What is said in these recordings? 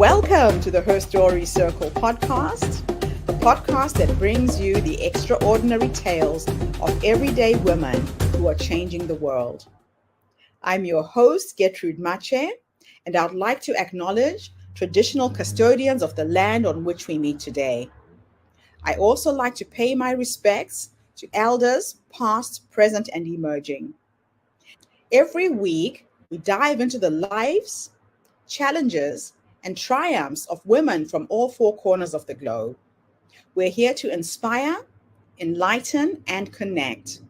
Welcome to the Her Story Circle podcast, the podcast that brings you the extraordinary tales of everyday women who are changing the world. I'm your host, Gertrude Mache, and I'd like to acknowledge traditional custodians of the land on which we meet today. I also like to pay my respects to elders, past, present, and emerging. Every week, we dive into the lives, challenges, and triumphs of women from all four corners of the globe. We're here to inspire, enlighten, and connect,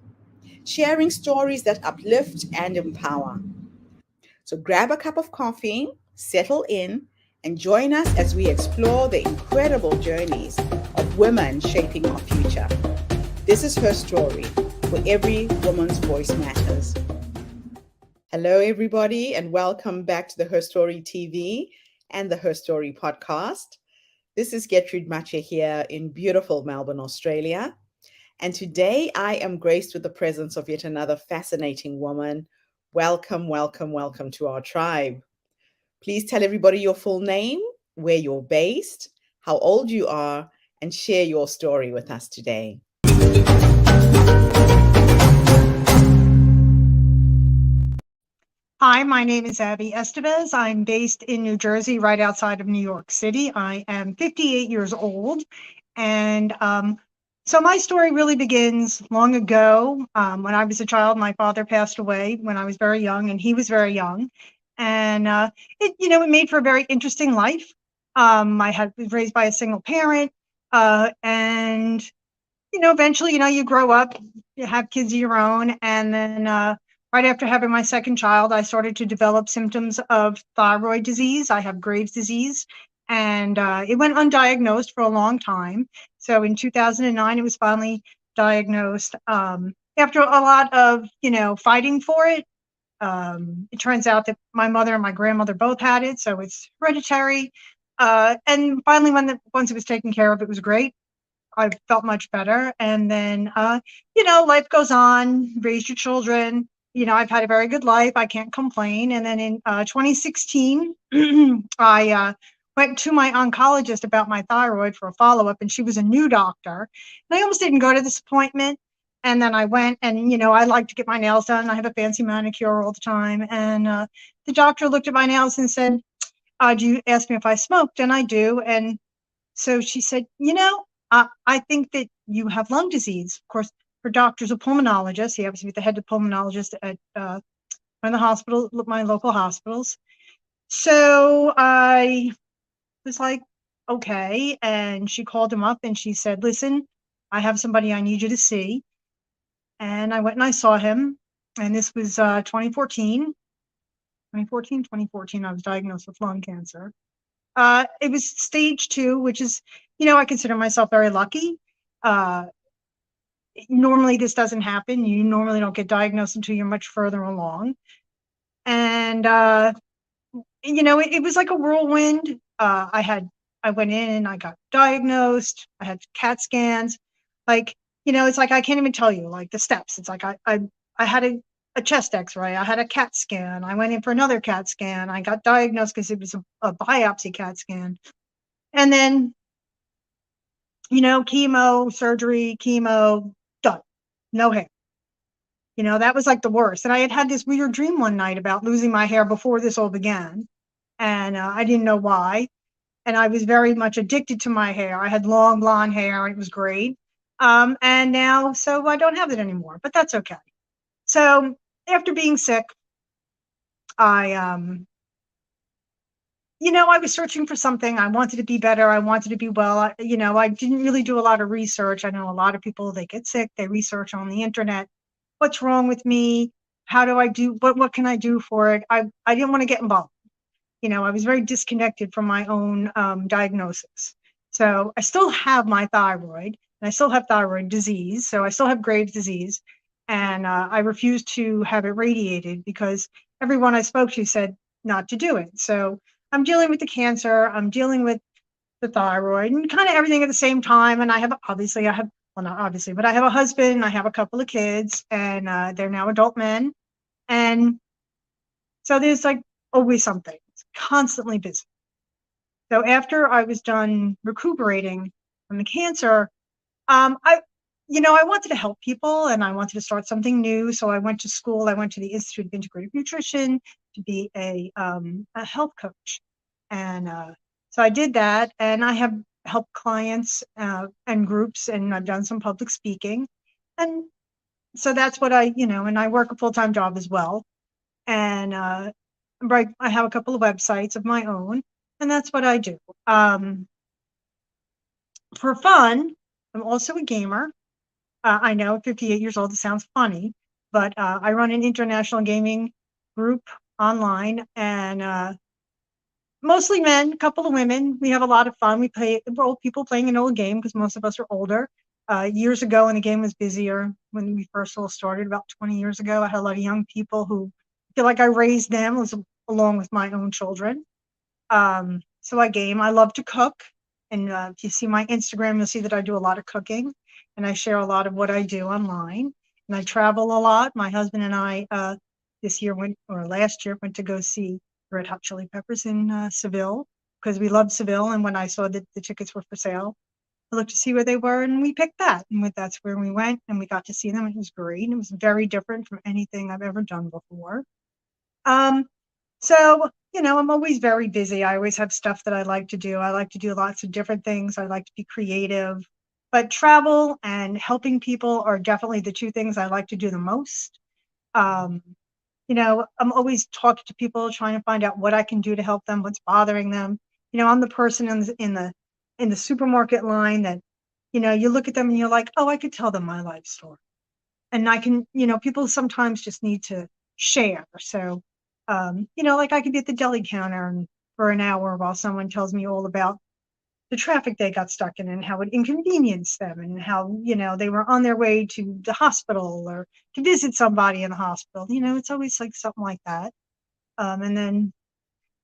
sharing stories that uplift and empower. So grab a cup of coffee, settle in, and join us as we explore the incredible journeys of women shaping our future. This is Her Story, where every woman's voice matters. Hello, everybody, and welcome back to the Her Story TV and the Her Story podcast. This is Gertrude Mache here in beautiful Melbourne, Australia. And today I am graced with the presence of yet another fascinating woman. Welcome, welcome, welcome to our tribe. Please tell everybody your full name, where you're based, how old you are, and share your story with us today. Hi, my name is Abbe Estevez. I'm based in New Jersey, right outside of New York City. I am 58 years old. And so my story really begins long ago. When I was a child, my father passed away when I was very young, and he was very young. And it made for a very interesting life. I was raised by a single parent. And eventually, you grow up, you have kids of your own, and then right after having my second child, I started to develop symptoms of thyroid disease. I have Graves' disease, and it went undiagnosed for a long time. So in 2009, it was finally diagnosed. After a lot of, fighting for it, it turns out that my mother and my grandmother both had it, so it's hereditary. And finally, once it was taken care of, it was great. I felt much better. And then, life goes on, raise your children. I've had a very good life. I can't complain. And then in 2016, I went to my oncologist about my thyroid for a follow-up, and she was a new doctor. And I almost didn't go to this appointment. And then I went, and, I like to get my nails done. I have a fancy manicure all the time. And the doctor looked at my nails and said, do you ask me if I smoked? And I do. And so she said, I think that you have lung disease. Of course, her doctor's a pulmonologist. He happens to be the head pulmonologist at one of the hospital, my local hospitals. So I was like, okay. And she called him up and she said, listen, I have somebody I need you to see. And I went and I saw him. And this was 2014. I was diagnosed with lung cancer. It was stage 2, which is, I consider myself very lucky. Normally this doesn't happen. You normally don't get diagnosed until you're much further along. And, it was like a whirlwind. I went in and I got diagnosed. I had CAT scans. It's like, I can't even tell you like the steps. It's like, I had a chest x-ray. I had a CAT scan. I went in for another CAT scan. I got diagnosed because it was a biopsy CAT scan. And then, chemo, surgery, done. No hair. That was like the worst. And I had this weird dream one night about losing my hair before this all began. And I didn't know why. And I was very much addicted to my hair. I had long blonde hair. It was great. And now, so I don't have it anymore, but that's okay. So after being sick, I was searching for something. I wanted to be better. I wanted to be well. I didn't really do a lot of research. I know a lot of people, they get sick, they research on the internet. What's wrong with me? How do I do, what can I do for it? I didn't want to get involved. I was very disconnected from my own diagnosis. So I still have my thyroid, and I still have thyroid disease. So I still have Graves' disease. And I refused to have it radiated because everyone I spoke to said not to do it. So I'm dealing with the cancer, I'm dealing with the thyroid, and kind of everything at the same time. And I have a husband, I have a couple of kids, and they're now adult men. And so there's like always something. It's constantly busy. So after I was done recuperating from the cancer, I, I wanted to help people and I wanted to start something new. So I went to school. I went to the Institute of Integrative Nutrition to be a health coach. And so I did that, and I have helped clients and groups, and I've done some public speaking. And so that's what and I work a full-time job as well. And right, I have a couple of websites of my own, and that's what I do. For fun, I'm also a gamer. I know at 58 years old, it sounds funny, but I run an international gaming group online, and mostly men, a couple of women. We have a lot of fun. We're old people playing an old game because most of us are older. Years ago, when the game was busier, when we first all started about 20 years ago, I had a lot of young people who feel like I raised them along with my own children. So I game. I love to cook. And if you see my Instagram, you'll see that I do a lot of cooking, and I share a lot of what I do online. And I travel a lot. My husband and I last year went to go see Red Hot Chili Peppers in Seville because we loved Seville. And when I saw that the tickets were for sale, I looked to see where they were, and we picked that. And that's where we went, and we got to see them. It was great. And it was very different from anything I've ever done before. So, I'm always very busy. I always have stuff that I like to do. I like to do lots of different things. I like to be creative. But travel and helping people are definitely the two things I like to do the most. Um, I'm always talking to people, trying to find out what I can do to help them, what's bothering them. I'm the person in the supermarket line that, you look at them and you're like, oh, I could tell them my life story. And I can, people sometimes just need to share. So, like I could be at the deli counter for an hour while someone tells me all about the traffic they got stuck in and how it inconvenienced them and how, they were on their way to the hospital or to visit somebody in the hospital. It's always like something like that. And then,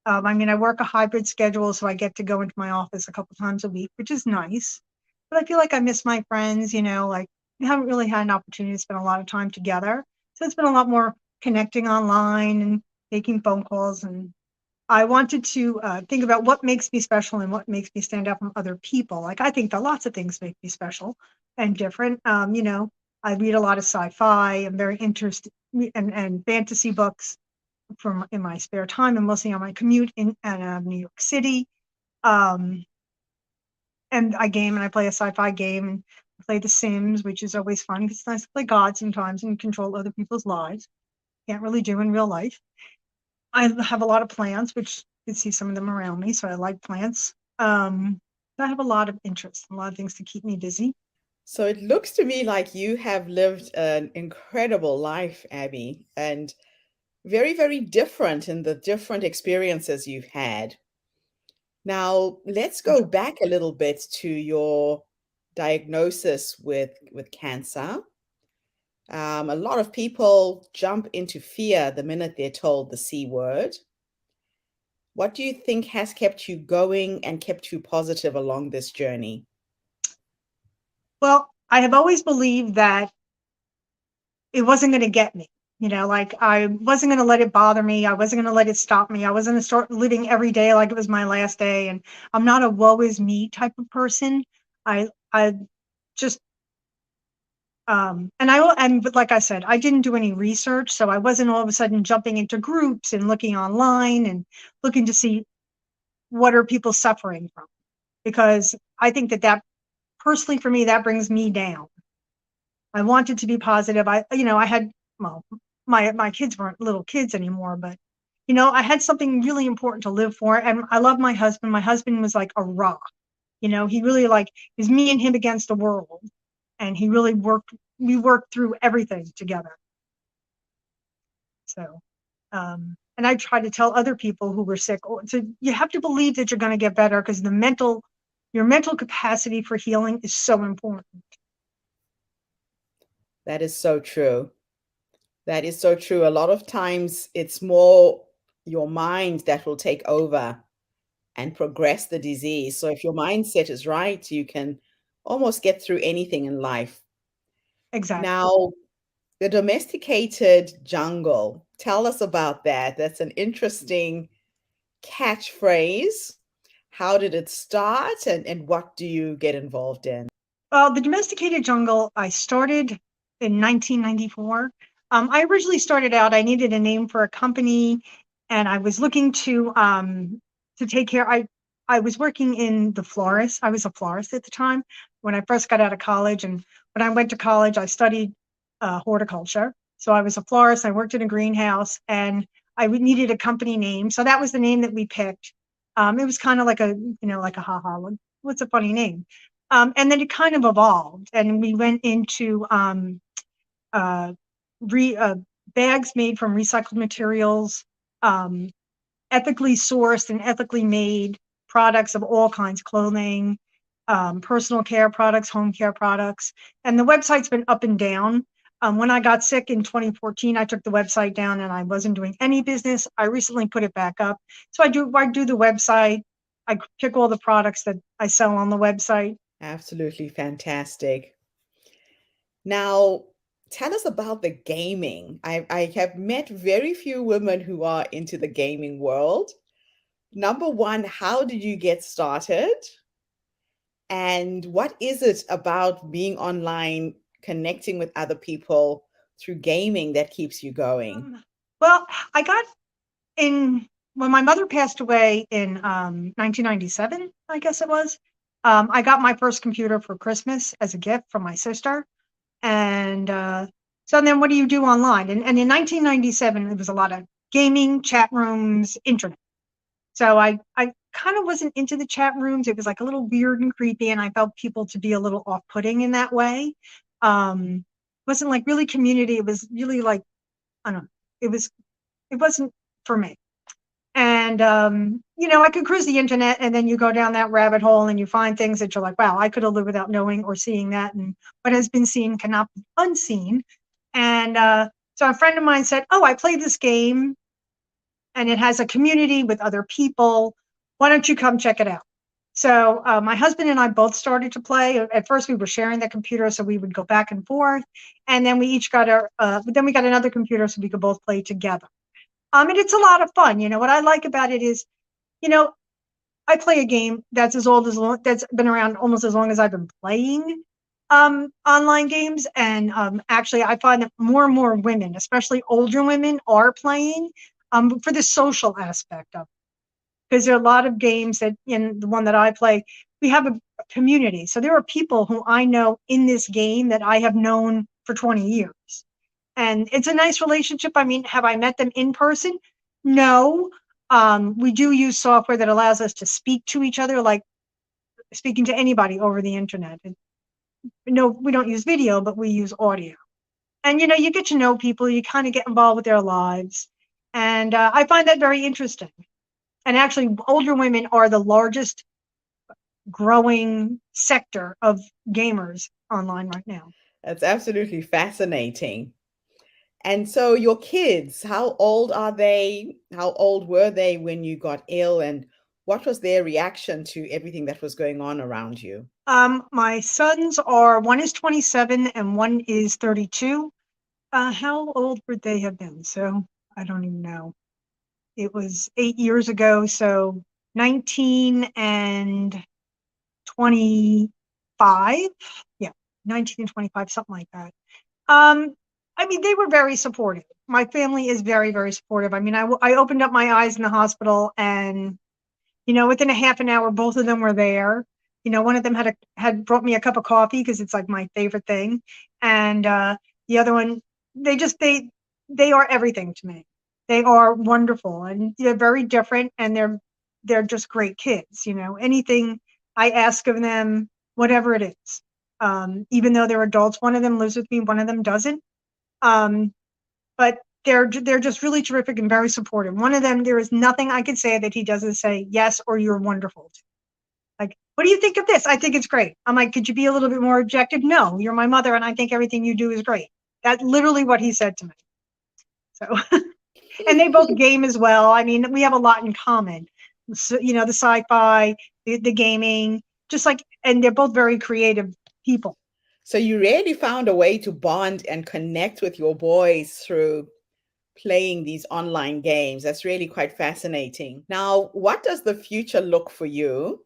I work a hybrid schedule, so I get to go into my office a couple times a week, which is nice. But I feel like I miss my friends, like we haven't really had an opportunity to spend a lot of time together. So it's been a lot more connecting online and making phone calls. And I wanted to think about what makes me special and what makes me stand out from other people. Like I think that lots of things make me special and different. I read a lot of sci-fi. I'm very interested and fantasy books in my spare time, and mostly on my commute in New York City. And I game and I play a sci-fi game and play The Sims, which is always fun because it's nice to play God sometimes and control other people's lives. Can't really do in real life. I have a lot of plants, which you can see some of them around me, so I like plants. I have a lot of interests, a lot of things to keep me busy. So it looks to me like you have lived an incredible life, Abby, and very, very different in the different experiences you've had. Now, let's go back a little bit to your diagnosis with cancer. A lot of people jump into fear the minute they're told the C word. What do you think has kept you going and kept you positive along this journey? Well, I have always believed that it wasn't going to get me. Like I wasn't going to let it bother me. I wasn't going to let it stop me. I was going to start living every day like it was my last day. And I'm not a woe is me type of person. I just, but like I said, I didn't do any research. So I wasn't all of a sudden jumping into groups and looking online and looking to see what are people suffering from, because I think that personally for me, that brings me down. I wanted to be positive. I had, well, my kids weren't little kids anymore, but I had something really important to live for. And I love my husband. My husband was like a rock. He really like, it was me and him against the world. And we worked through everything together. So, and I try to tell other people who were sick, so you have to believe that you're going to get better, because your mental capacity for healing is so important. That is so true. That is so true. A lot of times it's more your mind that will take over and progress the disease. So if your mindset is right, you can almost get through anything in life. Exactly. Now, the domesticated jungle, tell us about that. That's an interesting catchphrase. How did it start, and what do you get involved in? Well, the domesticated jungle, I started in 1994. I originally started out, I needed a name for a company, and I was looking to take care. I was working in the florist. I was a florist at the time when I first got out of college. And when I went to college, I studied horticulture. So I was a florist. I worked in a greenhouse, and needed a company name. So that was the name that we picked. It was kind of like like a haha. What's a funny name? And then it kind of evolved, and we went into uh, bags made from recycled materials, um, ethically sourced and ethically made products of all kinds, clothing, personal care products, home care products. And the website's been up and down. When I got sick in 2014, I took the website down and I wasn't doing any business. I recently put it back up. So I do the website. I pick all the products that I sell on the website. Absolutely fantastic. Now, tell us about the gaming. I have met very few women who are into the gaming world. Number one, how did you get started? And what is it about being online, connecting with other people through gaming that keeps you going? Well, I got in when my mother passed away in 1997, I guess it was. I got my first computer for Christmas as a gift from my sister. And so then what do you do online? And in 1997, it was a lot of gaming, chat rooms, internet. So I kind of wasn't into the chat rooms. It was like a little weird and creepy, and I felt people to be a little off-putting in that way. Wasn't like really community. It was really like, I don't know. It wasn't for me. And I could cruise the internet, and then you go down that rabbit hole and you find things that you're like, wow, I could have lived without knowing or seeing that. And what has been seen cannot be unseen. And so a friend of mine said, oh, I play this game and it has a community with other people. Why don't you come check it out? So my husband and I both started to play. At first, we were sharing the computer, so we would go back and forth, and then we each got then we got another computer, so we could both play together. And it's a lot of fun. What I like about it is, you know, I play a game that's that's been around almost as long as I've been playing online games. And actually, I find that more and more women, especially older women, are playing for the social aspect of it. Because there are a lot of games that, in the one that I play, we have a community. So there are people who I know in this game that I have known for 20 years. And it's a nice relationship. I mean, have I met them in person? No. We do use software that allows us to speak to each other, like speaking to anybody over the internet. No, we don't use video, but we use audio. And you get to know people, you kind of get involved with their lives. And I find that very interesting. And actually, older women are the largest growing sector of gamers online right now. That's absolutely fascinating. And so, your kids, how old are they? How old were they when you got ill? And what was their reaction to everything that was going on around you? My sons are, one is 27 and one is 32. How old would they have been? So I don't even know. It was 8 years ago. So 19 and 25. Yeah, 19 and 25, something like that. I mean, they were very supportive. My family is very, very supportive. I mean, I opened up my eyes in the hospital, and within a half an hour, both of them were there. One of them had brought me a cup of coffee because it's like my favorite thing, and the other one, they are everything to me. They are wonderful, and they're very different, and they're just great kids. Anything I ask of them, whatever it is, even though they're adults. One of them lives with me, one of them doesn't. But they're just really terrific and very supportive. One of them, there is nothing I could say that he doesn't say yes or you're wonderful to. Like, what do you think of this? I think it's great. I'm like, could you be a little bit more objective? No, you're my mother, and I think everything you do is great. That's literally what he said to me. So, and they both game as well. I mean, we have a lot in common. So, the sci-fi, the gaming, just like, and they're both very creative people. So, you really found a way to bond and connect with your boys through playing these online games. That's really quite fascinating. Now, what does the future look for you?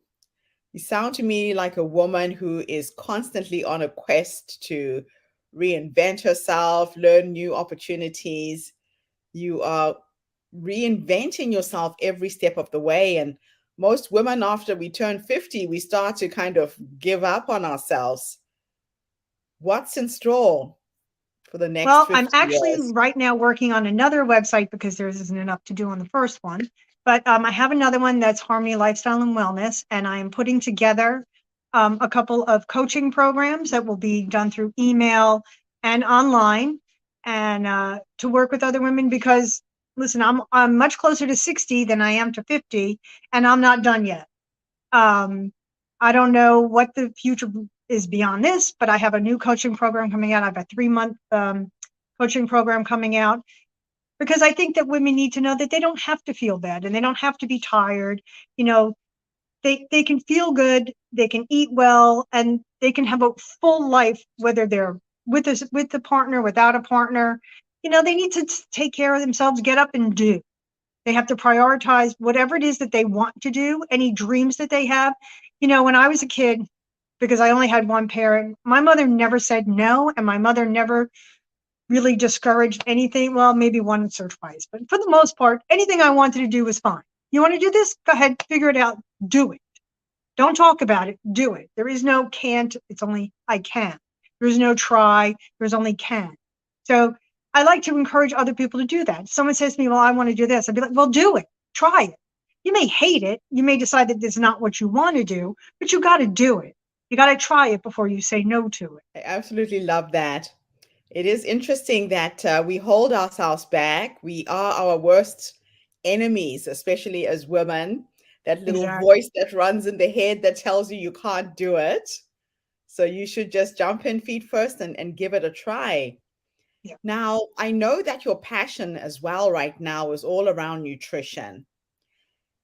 You sound to me like a woman who is constantly on a quest to reinvent herself, learn new opportunities. You are reinventing yourself every step of the way. And most women, after we turn 50, we start to kind of give up on ourselves. What's in store for the next Well, I'm 50 actually years? right now working on another website because there isn't enough to do on the first one. But I have another one that's Harmony Lifestyle and Wellness, and I am putting together a couple of coaching programs that will be done through email and online, and to work with other women because, listen, I'm much closer to 60 than I am to 50, and I'm not done yet. I don't know what the future is beyond this, but I have a new coaching program coming out. I have a 3-month coaching program coming out because I think that women need to know that they don't have to feel bad and they don't have to be tired. You know, they can feel good, they can eat well, and they can have a full life, whether they're with the partner, without a partner. You know, they need to take care of themselves, get up and do. They have to prioritize whatever it is that they want to do, any dreams that they have. You know, when I was a kid, because I only had one parent, my mother never said no, and my mother never really discouraged anything. Well, maybe once or twice, but for the most part, anything I wanted to do was fine. You want to do this? Go ahead, figure it out, do it. Don't talk about it, do it. There is no can't, it's only I can. There's no try, there's only can. So I like to encourage other people to do that. If someone says to me, well, I want to do this, I'd be like, well, do it, try it. You may hate it, you may decide that it's not what you want to do, but you got to do it. You got to try it before you say no to it. I absolutely love that. It is interesting that we hold ourselves back. We are our worst enemies, especially as women. That little Exactly. voice that runs in the head that tells you you can't do it. So you should just jump in feet first and give it a try. Yeah. Now, I know that your passion as well right now is all around nutrition.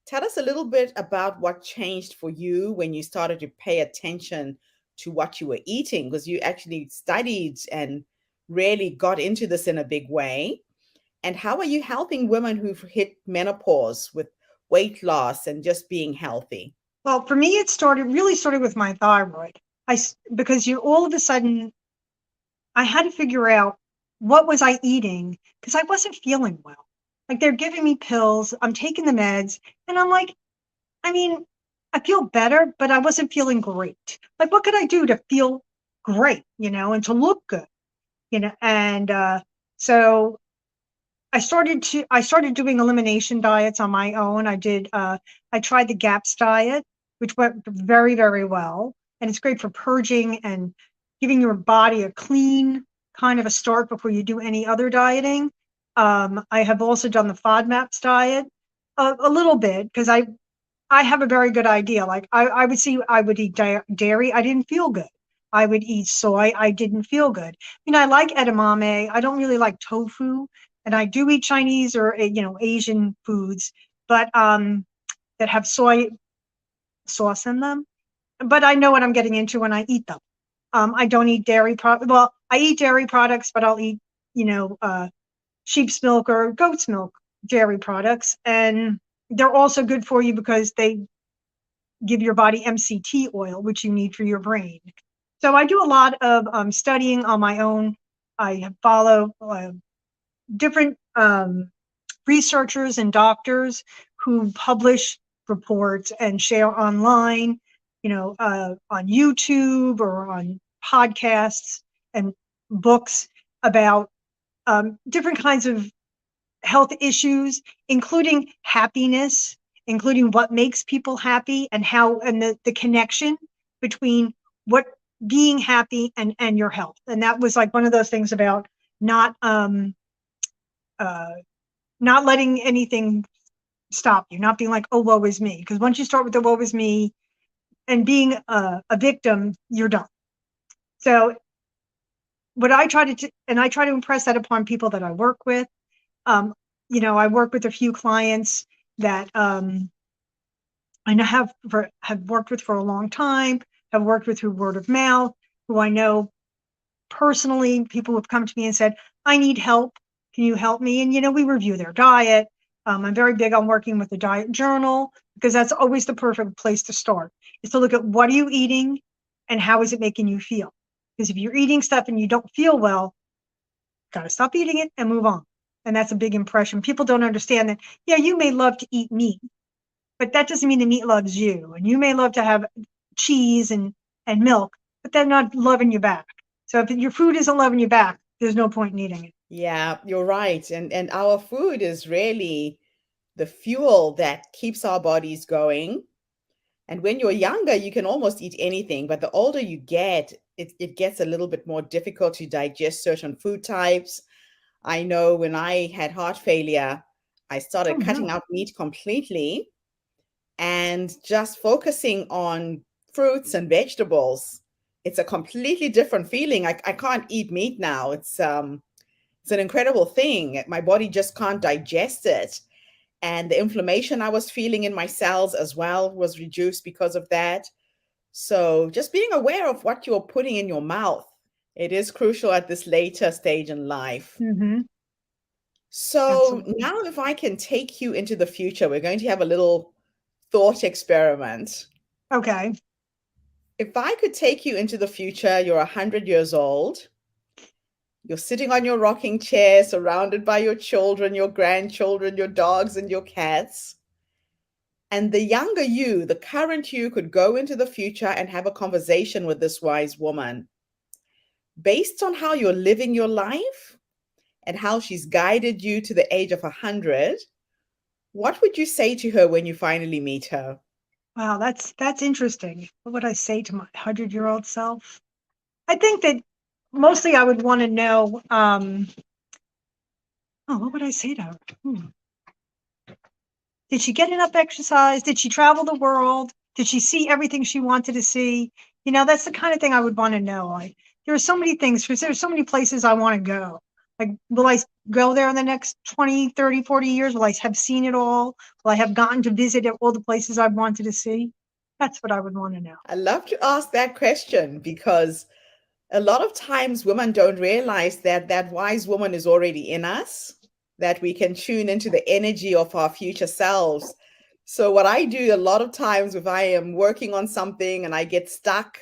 Tell us a little bit about what changed for you when you started to pay attention to what you were eating, because you actually studied and really got into this in a big way. And how are you helping women who've hit menopause with weight loss and just being healthy? Well, for me, it really started with my thyroid. Because you all of a sudden, I had to figure out what was I eating because I wasn't feeling well. Like they're giving me pills, I'm taking the meds, and I'm like, I mean, I feel better, but I wasn't feeling great. Like, what could I do to feel great, and to look good, And so I started doing elimination diets on my own. I tried the GAPS diet, which went very, very well. And it's great for purging and giving your body a clean kind of a start before you do any other dieting. I have also done the FODMAPs diet a little bit because I have a very good idea. Like I would eat dairy. I didn't feel good. I would eat soy. I didn't feel good. I like edamame. I don't really like tofu, and I do eat Chinese or Asian foods, but that have soy sauce in them. But I know what I'm getting into when I eat them. I don't eat dairy products. Well, I eat dairy products, but I'll eat sheep's milk or goat's milk dairy products, and they're also good for you because they give your body MCT oil, which you need for your brain. So I do a lot of studying on my own. I follow different researchers and doctors who publish reports and share online, on YouTube or on podcasts and books about different kinds of health issues, including happiness, including what makes people happy and the connection between what being happy and your health. And that was like one of those things about not uh, not letting anything stop you, not being like, oh, woe is me. Because once you start with the woe is me and being a victim, you're done. So what I try to impress that upon people that I work with. I work with a few clients that I know have worked with for a long time, have worked with through word of mouth, who I know personally, people who have come to me and said, I need help. Can you help me? And, we review their diet. I'm very big on working with the diet journal because that's always the perfect place to start, is to look at what are you eating and how is it making you feel? Because if you're eating stuff and you don't feel well, got to stop eating it and move on. And that's a big impression. People don't understand that, yeah, you may love to eat meat, but that doesn't mean the meat loves you. And you may love to have cheese and milk, but they're not loving you back. So if your food isn't loving you back, there's no point in eating it. Yeah, you're right. And our food is really the fuel that keeps our bodies going. And when you're younger, you can almost eat anything, but the older you get, it gets a little bit more difficult to digest certain food types. I know when I had heart failure, I Oh started cutting no. out meat completely and just focusing on fruits and vegetables. It's a completely different feeling. I can't eat meat now. It's an incredible thing. My body just can't digest it. And the inflammation I was feeling in my cells as well was reduced because of that. So just being aware of what you're putting in your mouth, it is crucial at this later stage in life. Mm-hmm. So Absolutely. now if I can take you into the future, we're going to have a little thought experiment. Okay. If I could take you into the future, you're 100 years old. You're sitting on your rocking chair, surrounded by your children, your grandchildren, your dogs, and your cats. And the younger you, the current you, could go into the future and have a conversation with this wise woman. Based on how you're living your life and how she's guided you to the age of 100, what would you say to her when you finally meet her? Wow, that's interesting. What would I say to my 100-year-old self? I think that mostly I would want to know, what would I say to her? Did she get enough exercise? Did she travel the world? Did she see everything she wanted to see? That's the kind of thing I would want to know. There are so many things, because there's so many places I want to go. Like, will I go there in the next 20, 30, 40 years? Will I have seen it all? Will I have gotten to visit all the places I've wanted to see? That's what I would want to know. I love to ask that question because a lot of times women don't realize that that wise woman is already in us, that we can tune into the energy of our future selves. So, what I do a lot of times if I am working on something and I get stuck,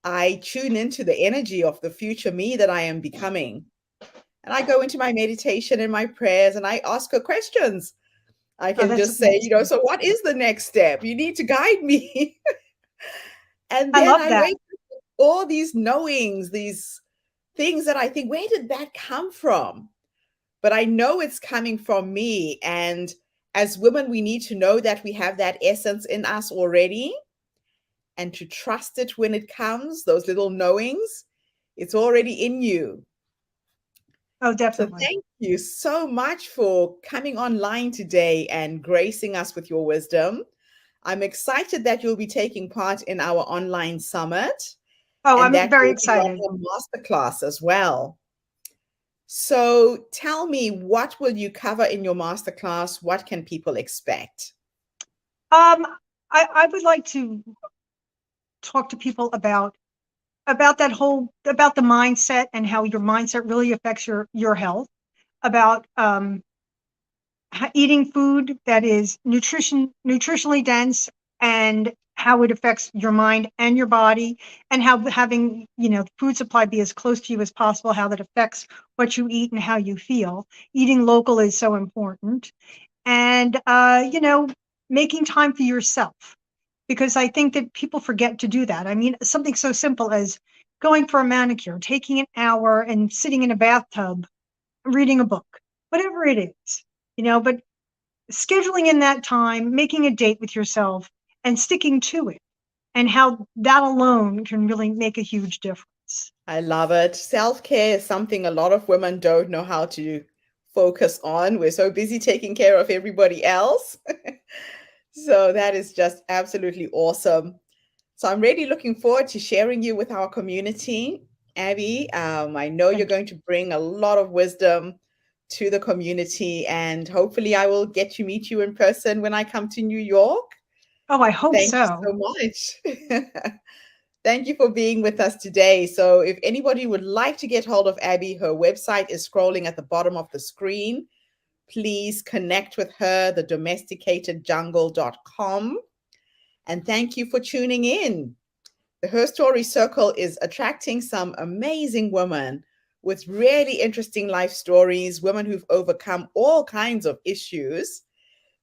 I tune into the energy of the future me that I am becoming. And I go into my meditation and my prayers and I ask her questions. I Oh, can that's just say, amazing. so what is the next step? You need to guide me. And I then love I that. wake up with all these knowings, these things that I think, where did that come from? But I know it's coming from me. And as women, we need to know that we have that essence in us already and to trust it when it comes, those little knowings. It's already in you. Oh, So definitely. thank you so much for coming online today and gracing us with your wisdom. I'm excited that you'll be taking part in our online summit Oh, and I'm that very you'll be excited. running a masterclass as well. So tell me, what will you cover in your masterclass? What can people expect? Um, I would like to talk to people about about the mindset and how your mindset really affects your health, about eating food that is nutritionally dense, and how it affects your mind and your body, and how having food supply be as close to you as possible, how that affects what you eat and how you feel. Eating local is so important. And making time for yourself, because I think that people forget to do that. I mean, something so simple as going for a manicure, taking an hour and sitting in a bathtub, reading a book, whatever it is, but scheduling in that time, making a date with yourself and sticking to it, and how that alone can really make a huge difference. I love it. Self care is something a lot of women don't know how to focus on. We're so busy taking care of everybody else. So that is just absolutely awesome. So I'm really looking forward to sharing you with our community, Abby. I know you're Thank you. going to bring a lot of wisdom to the community, and hopefully, I will get to meet you in person when I come to New York. Oh, I hope Thank you so. so much. Thank you for being with us today. So, if anybody would like to get hold of Abbe, her website is scrolling at the bottom of the screen. Please connect with her, thedomesticatedjungle.com. And thank you for tuning in. The Her Story Circle is attracting some amazing women with really interesting life stories, women who've overcome all kinds of issues.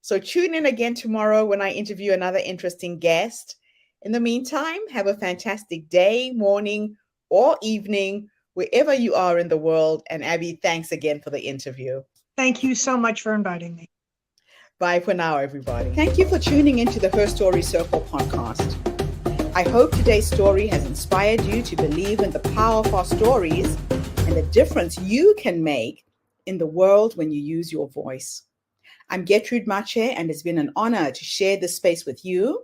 So tune in again tomorrow when I interview another interesting guest. In the meantime, have a fantastic day, morning, or evening, wherever you are in the world. And Abbe, thanks again for the interview. Thank you so much for inviting me. Bye for now, everybody. Thank you for tuning into the Her Story Circle podcast. I hope today's story has inspired you to believe in the power of our stories and the difference you can make in the world when you use your voice. I'm Gertrude Mache, and it's been an honor to share this space with you,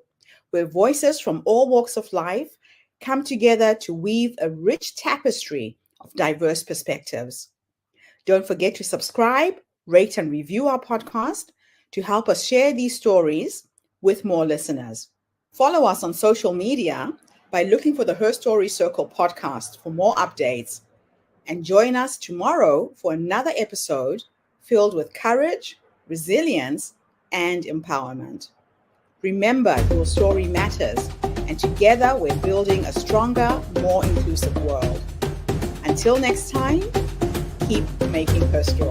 where voices from all walks of life come together to weave a rich tapestry of diverse perspectives. Don't forget to subscribe, rate, and review our podcast to help us share these stories with more listeners. Follow us on social media by looking for the Her Story Circle podcast for more updates. And join us tomorrow for another episode filled with courage, resilience, and empowerment. Remember, your story matters, and together we're building a stronger, more inclusive world. Until next time, keep making her story.